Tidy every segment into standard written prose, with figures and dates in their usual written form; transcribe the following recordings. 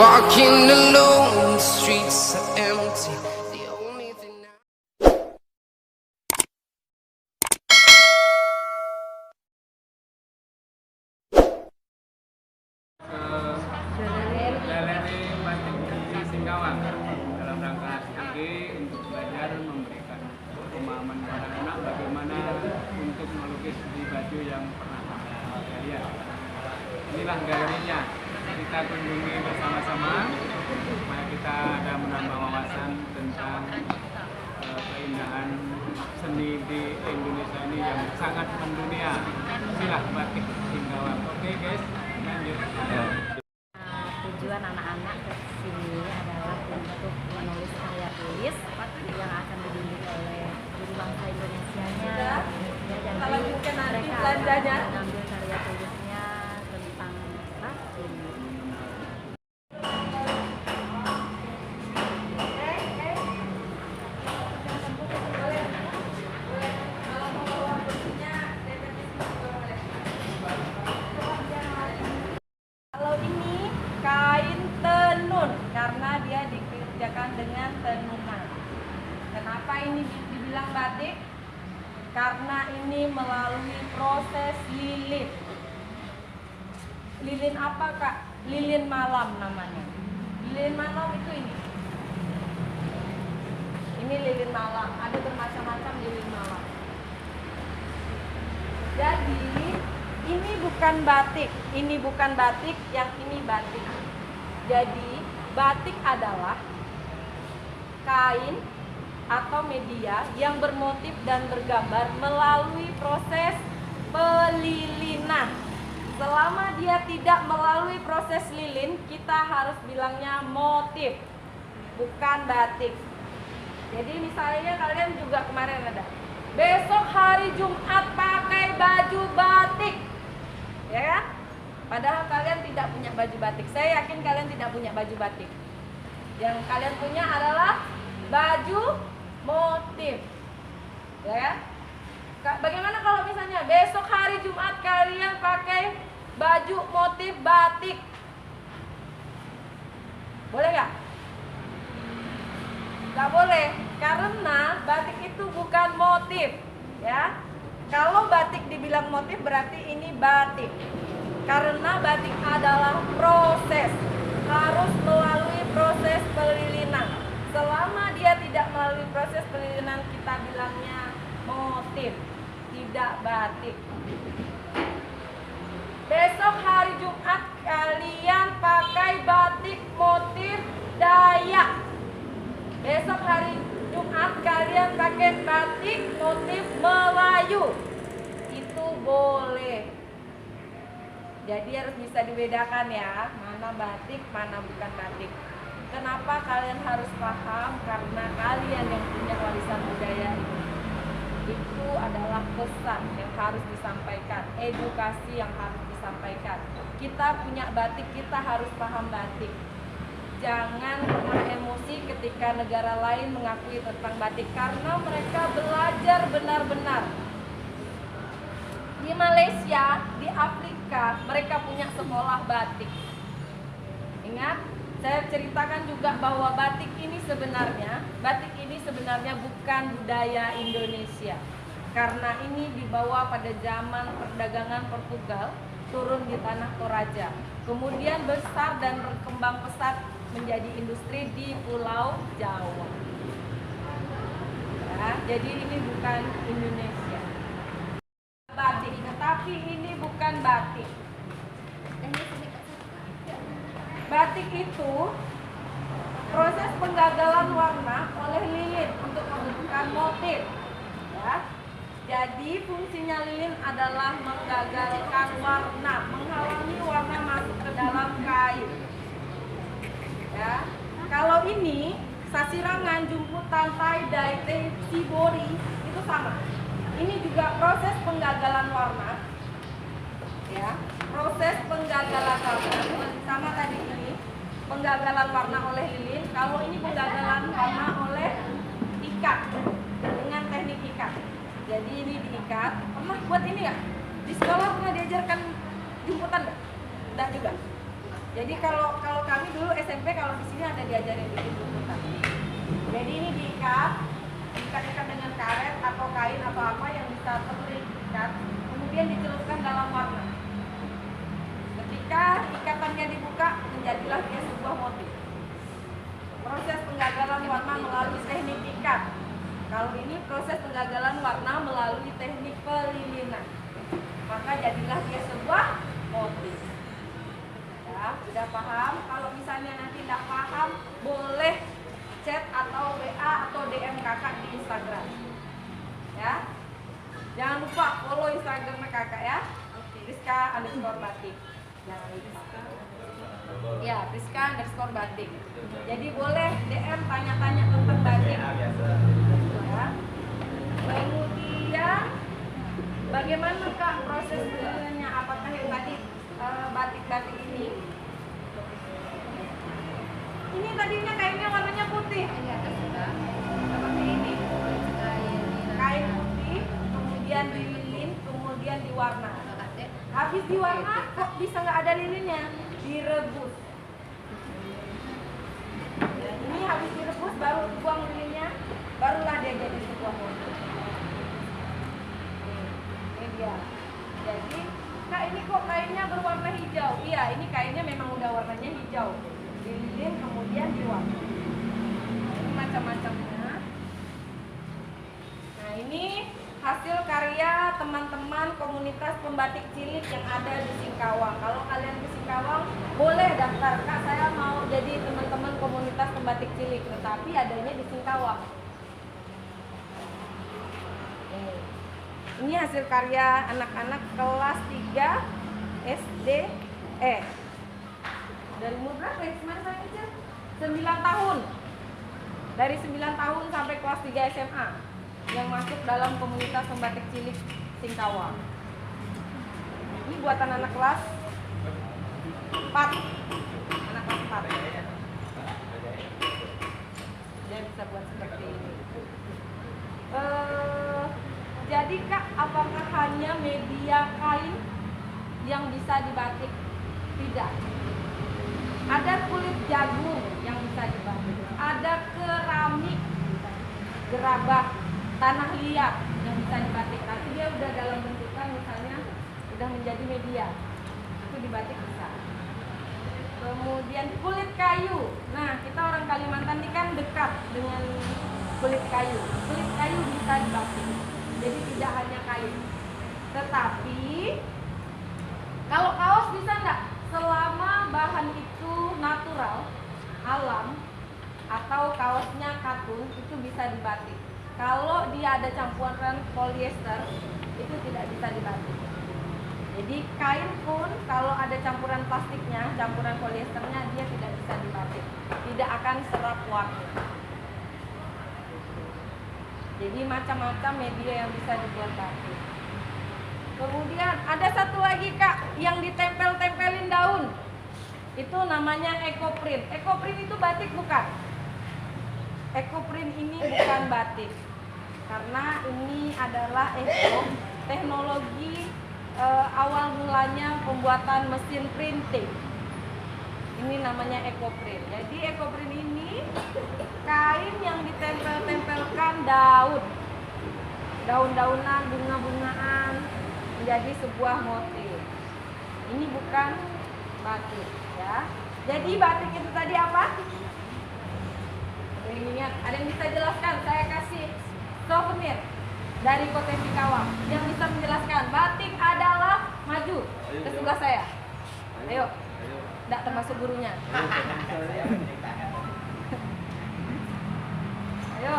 Walking alone, the streets are empty. The only thing now. Galeri Batik di Singkawang dalam rangka SIG untuk belajar memberikan pemahaman kepada anak bagaimana untuk melukis di baju yang pernah saya lihat. Inilah galerinya, kita kunjungi bersama-sama supaya kita ada menambah wawasan tentang keindahan seni di Indonesia ini yang sangat mendunia. Inilah Batik Singkawang. Oke guys, lanjut. Tujuan anak-anak ke sini adalah untuk menulis karya tulis yang akan dibimbing oleh guru bangsa Indonesianya. Ya, jadi mereka akan mengambil karya tulisnya tentang batik. Kalau ini kain tenun karena dia dikerjakan dengan tenunan. Kenapa ini dibilang batik? Karena ini melalui proses lilin. Lilin apa Kak? Lilin malam namanya. Lilin malam itu ini. Ini lilin malam. Ada bermacam-macam lilin malam. Jadi ini bukan batik, yang ini batik. Jadi batik adalah kain atau media yang bermotif dan bergambar melalui proses pelilinan. Selama dia tidak melalui proses lilin, kita harus bilangnya motif, bukan batik. Jadi misalnya kalian juga kemarin ada, besok hari Jumat pakai baju batik, ya kan? Padahal kalian tidak punya baju batik. Saya yakin kalian tidak punya baju batik. Yang kalian punya adalah baju motif, ya kan? Bagaimana kalau misalnya besok hari Jumat kalian pakai baju motif batik? Boleh nggak? Nggak boleh, karena batik itu bukan motif, ya. Kalau batik dibilang motif berarti ini batik. Karena batik adalah proses, harus melalui proses pelilinan. Selama dia tidak melalui proses pelilinan, kita bilangnya motif, tidak batik. Besok hari Jumat kalian pakai batik motif Dayak. Besok hari Jumat kalian pakai batik motif Melayu. Itu boleh. Jadi harus bisa dibedakan ya, mana batik, mana bukan batik. Kenapa kalian harus paham? Karena kalian yang punya warisan budaya ini. Itu adalah pesan yang harus disampaikan, edukasi yang harus disampaikan. Kita punya batik, kita harus paham batik. Jangan pernah emosi ketika negara lain mengakui tentang batik, karena mereka belajar benar-benar. Di Malaysia, di Afrika, mereka punya sekolah batik. Ingat, saya ceritakan juga bahwa batik ini sebenarnya bukan budaya Indonesia. Karena ini dibawa pada zaman perdagangan Portugal, turun di tanah Toraja. Kemudian besar dan berkembang pesat menjadi industri di Pulau Jawa. Ya, jadi ini bukan Indonesia. Batik, tetapi ini bukan batik. Batik itu proses penggagalan warna oleh lilin untuk membentukkan motif. Ya. Jadi fungsinya lilin adalah menggagalkan warna, menghalangi warna masuk ke dalam kain. Ya. Kalau ini sasirangan, jumputan, tie-dye, shibori itu sama. Ini juga proses penggagalan warna. Ya, proses penggagalan warna sama tadi ini. Penggagalan warna oleh lilin. Kalau ini penggagalan warna oleh ikat dengan teknik ikat. Jadi ini diikat. Pernah buat ini ya? Di sekolah pernah diajarkan jumputan nggak? Enggak juga. Jadi kalau kami dulu SMP kalau di sini ada diajarin bikin tuntutan. Jadi ini diikat dengan karet atau kain atau apa yang bisa terikat, kemudian dicelupkan dalam warna. Ketika ikatannya dibuka, menjadilah dia sebuah motif. Proses penggagalan warna melalui teknik ikat. Kalau ini proses penggagalan warna melalui teknik pelilinan. Maka jadilah dia sebuah motif. Ya, sudah paham? Kalau misalnya nanti tidak paham, boleh chat atau WA atau DM kakak di Instagram. Ya, jangan lupa follow Instagram kakak ya. Priska_batik. Jangan lupa. Ya, Priska_batik. Jadi boleh DM tanya-tanya tentang batik. Ya. Kemudian bagaimana kak proses penilaiannya? Apakah yang tadi batik-batik ini? Ini tadinya kainnya warnanya putih. Ini ada sudah. Seperti ini. Kain Kain putih, kemudian dililin, kemudian diwarna. Habis diwarna kok bisa nggak ada lilinnya? Direbus. Ini habis direbus baru buang lilinnya, barulah dia jadi sebuah motif. Ini dia. Jadi, kak ini kok kainnya berwarna hijau? Iya, ini kainnya memang udah warnanya hijau. Dililin kemudian diwarna. Ini macam-macamnya. Nah ini hasil karya teman-teman komunitas pembatik cilik yang ada di Singkawang. Kalau kalian di Singkawang boleh daftar, kak saya mau jadi teman-teman komunitas pembatik cilik, tetapi adanya di Singkawang. Ini hasil karya anak-anak kelas 3 SD. Dari umur berapa ya? Kemarin saya kecil 9 tahun. Dari 9 tahun sampai kelas 3 SMA yang masuk dalam komunitas pembatik cilik Singkawang. Ini buatan anak kelas 4. Anak kelas 4. Dia bisa buat seperti ini. Jadi kak, apakah hanya media kain yang bisa dibatik? Tidak. Ada kulit jagung yang bisa dibatik. Ada keramik, gerabah, tanah liat yang bisa dibatik. Nanti dia udah dalam bentukan misalnya udah menjadi media. Itu dibatik bisa. Kemudian kulit kayu. Nah, kita orang Kalimantan ini kan dekat dengan kulit kayu. Kulit kayu bisa dibatik. Jadi tidak hanya kain. Tetapi kalau kaos bisa enggak? Selama bahan itu natural, alam, atau kaosnya katun, itu bisa dibatik. Kalau dia ada campuran polyester, itu tidak bisa dibatik. Jadi kain pun kalau ada campuran plastiknya, campuran polyesternya, dia tidak bisa dibatik. Tidak akan serap warna. Jadi macam-macam media yang bisa dibuat batik. Kemudian ada satu lagi kak, yang ditempel-tempelin daun. Itu namanya ekoprint. Ekoprint itu batik bukan? Ekoprint ini bukan batik. Karena ini adalah teknologi awal mulanya pembuatan mesin printing. Ini namanya ekoprint. Jadi ekoprint ini kain yang ditempel-tempelkan daun, daun-daunan, bunga-bungaan menjadi sebuah motif. Ini bukan batik, ya. Jadi batik itu tadi apa? Ada yang ingat? Ada yang bisa jelaskan? Saya kasih souvenir dari Kota Singkawang yang bisa menjelaskan. Batik adalah, maju ke sebelah saya. Ayo. Tidak termasuk gurunya. Ayo,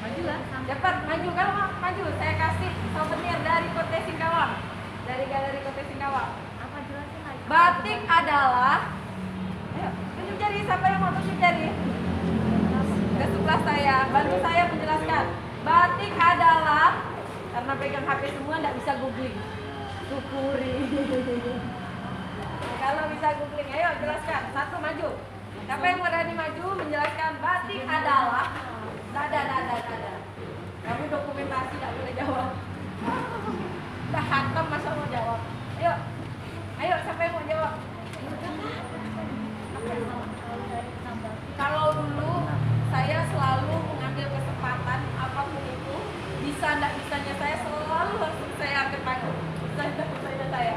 majulah. Cepat, maju. Kalau maju, saya kasih souvenir dari Kota Singkawang. Dari Galeri Kota Singkawang. Apa jelasin lagi? Batik adalah, ayo, tunjuk jari. Siapa yang mau tunjuk jari? Ke sebelah saya. Bantu saya menjelaskan. Batik adalah, karena pegang HP semua tidak bisa googling. Syukuri. Kalau bisa googling, ayo jelaskan. Satu, maju. Siapa yang berani maju menjelaskan batik adalah? Dada. Kamu dokumentasi tidak boleh jawab. Udah hantam masa mau jawab. Ayo, siapa yang mau jawab? enggak bisanya saya selalu harus saya angkat tangan. Bisa enggak bisanya saya.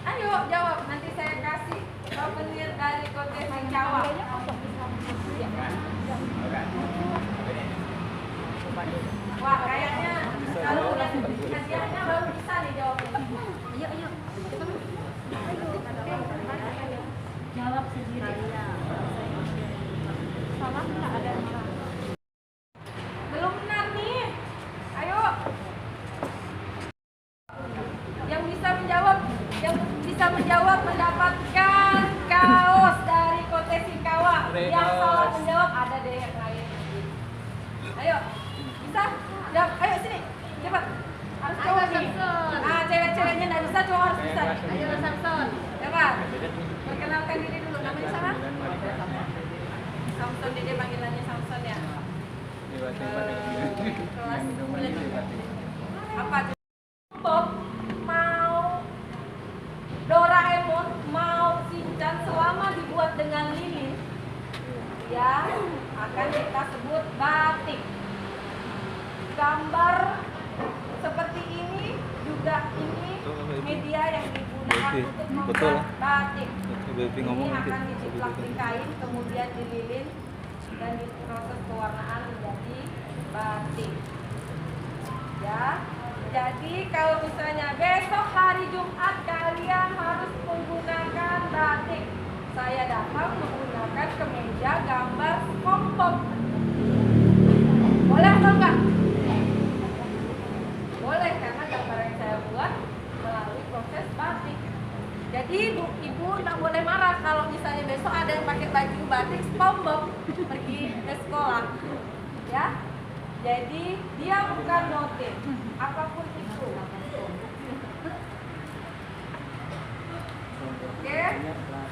Ayo jawab, nanti saya kasih souvenir dari Kote Singkawa. Wah, kayaknya kalau udah hadiahnya baru bisa nih jawabnya. Ayo. Jawab sendiri. Salah nggak ada yang salah. Belum benar nih. Ayo. Yang bisa menjawab mendapatkan kaos dari Kote Singkawa. Yang salah menjawab ada deh yang lain. Ayo. Bisa? Jawab. Ayo sini. Cepat. Harus cowok nih. Ah, cewek-ceweknya enggak bisa, cowok harus bisa. Ayo Samson. Cepat. Perkenalkan diri dulu. Namanya siapa? Samson, Dede panggilannya Samson ya. Kelas 9. Apa? Bob mau Doraemon, mau Shinchan selama dibuat dengan lilin, ya akan kita sebut batik. Gambar seperti ini juga ini media yang digunakan untuk membuat batik. Ini akan dijiplak di kain, kemudian dililin dan diproses pewarnaan menjadi batik. Ya, jadi kalau misalnya besok hari Jumat kalian harus menggunakan batik. Saya datang menggunakan kemeja gambar SpongeBob. Boleh atau enggak? Boleh, karena gambar yang saya buat melalui proses batik. Jadi ibu nggak boleh marah kalau misalnya besok ada yang pakai baju batik SpongeBob pergi ke sekolah, ya. Jadi dia bukan motif, apapun itu. Oke,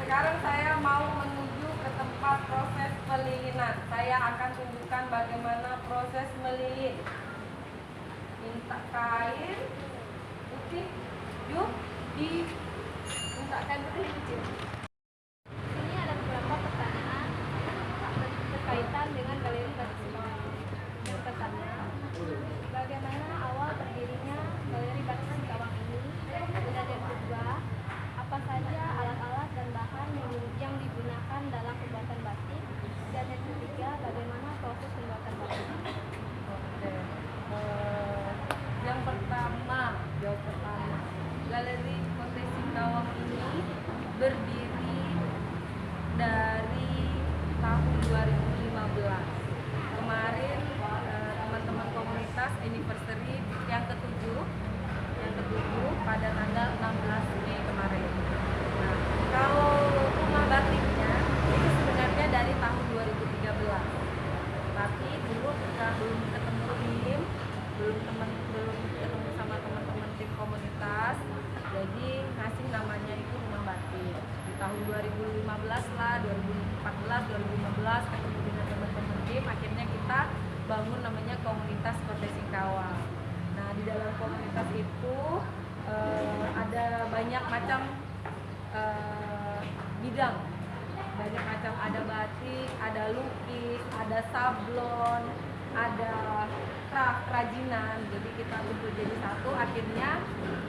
sekarang saya mau menuju ke tempat proses pelilinan. Saya akan tunjukkan bagaimana proses melilin. Minta kain putih, yuk minta kain putih kecil. Ini ada beberapa pertanyaan berkaitan dengan galeri batik Singkawa. Yang pertama, bagaimana awal berdirinya galeri batik Singkawa ini? Dan yang kedua, apa saja alat-alat dan bahan yang digunakan dalam pembuatan batik? Dan yang ketiga, bagaimana proses pembuatan batik? Oke. Yang pertama, jawab pertama. Galeri Kote Singkawa ini berdiri dari tahun 2015. Kemarin teman-teman komunitas anniversary yang ketujuh pada tanggal 16 Mei kemarin. Nah, kalau rumah batiknya itu sebenarnya dari tahun 2013. Tapi dulu kita belum ketemu tim, belum ketemu sama teman-teman tim komunitas, jadi ngasih namanya itu rumah batik. Di tahun 2015 lah, 2014, 2015 ketemu dengan teman-teman tim, akhirnya kita bangun namanya komunitas Kote Singkawa. Nah, di dalam komunitas itu ada banyak macam bidang. Banyak macam, ada batik, ada lukis, ada sablon, ada kerajinan. Jadi kita kumpul jadi satu, akhirnya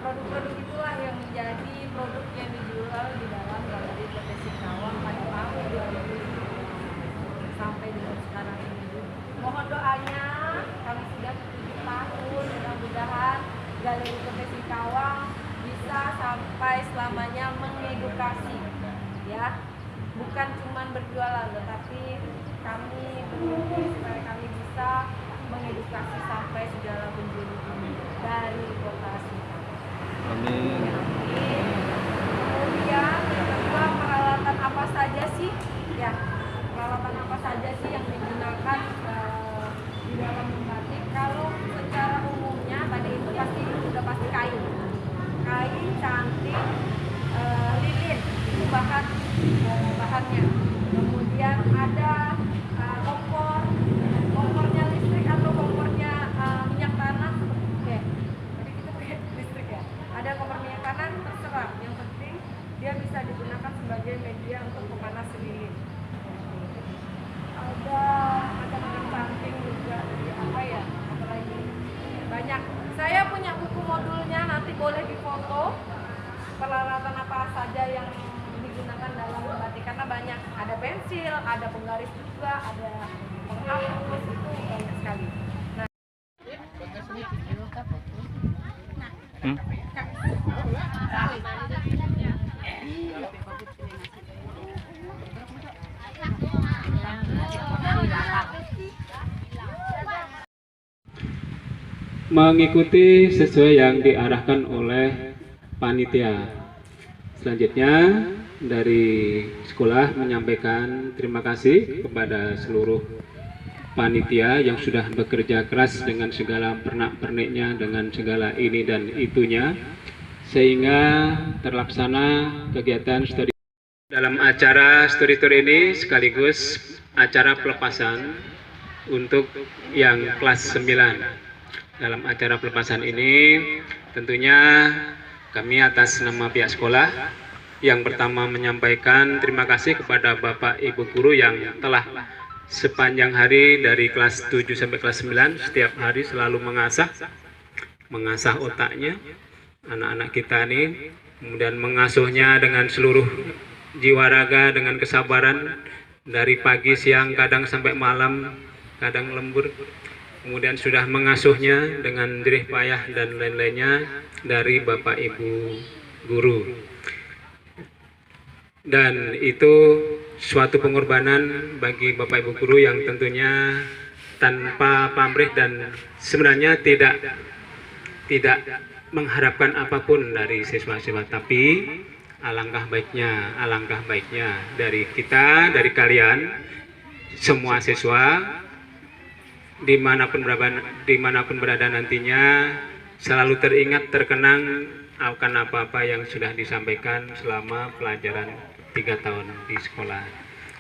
produk-produk itulah yang menjadi produk yang dijual di dalam galeri Kote Singkawa pada tahun 2005 sampai dengan sekarang ini. Mohon doanya, kami sudah 7 tahun, mudah-mudahan galeri Kote Singkawa bisa sampai selamanya mengedukasi, ya. Bukan cuma berjualan, tetapi kami berdoa supaya kami bisa mengedukasi sampai segala penjuru dari kota Singkawa. Amin. Kemudian yang kedua, peralatan apa saja sih? Ya, peralatan apa saja sih yang digunakan di dalam membatik? Kalau secara umumnya tadi itu pasti kain cantik, lilin itu bahannya. Kemudian ada kompornya listrik atau kompornya minyak tanah. Oke, tadi kita pakai listrik ya. Ada kompor minyak tanah, terserah. Yang penting dia bisa digunakan sebagai media untuk pemanas lilin. Ada yang digunakan dalam batik karena banyak, ada pensil, ada penggaris juga, ada penghapus, itu banyak sekali. Nah, mengikuti sesuai yang diarahkan oleh panitia. Selanjutnya dari sekolah menyampaikan terima kasih kepada seluruh panitia yang sudah bekerja keras dengan segala pernak-perniknya, dengan segala ini dan itunya, sehingga terlaksana kegiatan studi. Dalam acara studi tour ini sekaligus acara pelepasan untuk yang kelas 9. Dalam acara pelepasan ini tentunya kami atas nama pihak sekolah yang pertama menyampaikan terima kasih kepada Bapak Ibu Guru yang telah sepanjang hari dari kelas 7 sampai kelas 9 setiap hari selalu mengasah otaknya anak-anak kita ini, kemudian mengasuhnya dengan seluruh jiwa raga, dengan kesabaran dari pagi, siang, kadang sampai malam, kadang lembur. Kemudian sudah mengasuhnya dengan jerih payah dan lain-lainnya dari Bapak Ibu Guru. Dan itu suatu pengorbanan bagi Bapak Ibu Guru yang tentunya tanpa pamrih dan sebenarnya tidak mengharapkan apapun dari siswa-siswa, tapi alangkah baiknya dari kita, dari kalian semua siswa dimanapun berada nantinya selalu teringat, terkenang akan apa-apa yang sudah disampaikan selama pelajaran 3 tahun di sekolah.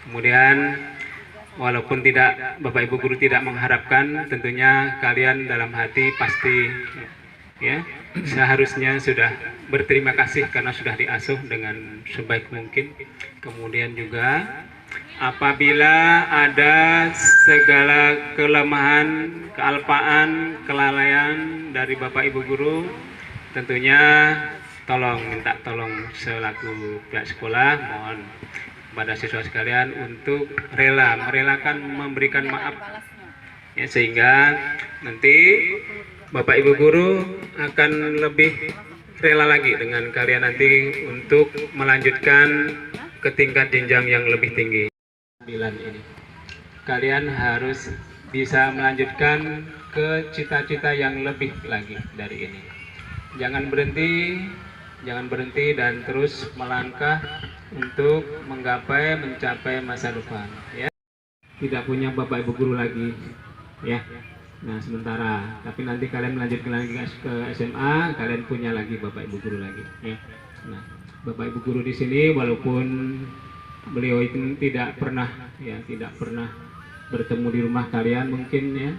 Kemudian walaupun Bapak Ibu Guru tidak mengharapkan, tentunya kalian dalam hati pasti ya seharusnya sudah berterima kasih karena sudah diasuh dengan sebaik mungkin. Kemudian juga apabila ada segala kelemahan, kealpaan, kelalaian dari Bapak Ibu Guru, tentunya minta tolong selaku pihak sekolah, mohon pada siswa sekalian untuk merelakan memberikan maaf ya, sehingga nanti Bapak Ibu Guru akan lebih rela lagi dengan kalian nanti untuk melanjutkan ke tingkat jenjang yang lebih tinggi. Ini kalian harus bisa melanjutkan ke cita-cita yang lebih lagi dari ini. Jangan berhenti dan terus melangkah untuk mencapai masa depan ya. Tidak punya Bapak Ibu Guru lagi ya. Nah sementara, tapi nanti kalian melanjutkan lagi ke SMA, kalian punya lagi Bapak Ibu Guru lagi ya. Nah, Bapak Ibu Guru di sini walaupun beliau itu tidak pernah bertemu di rumah kalian mungkin ya,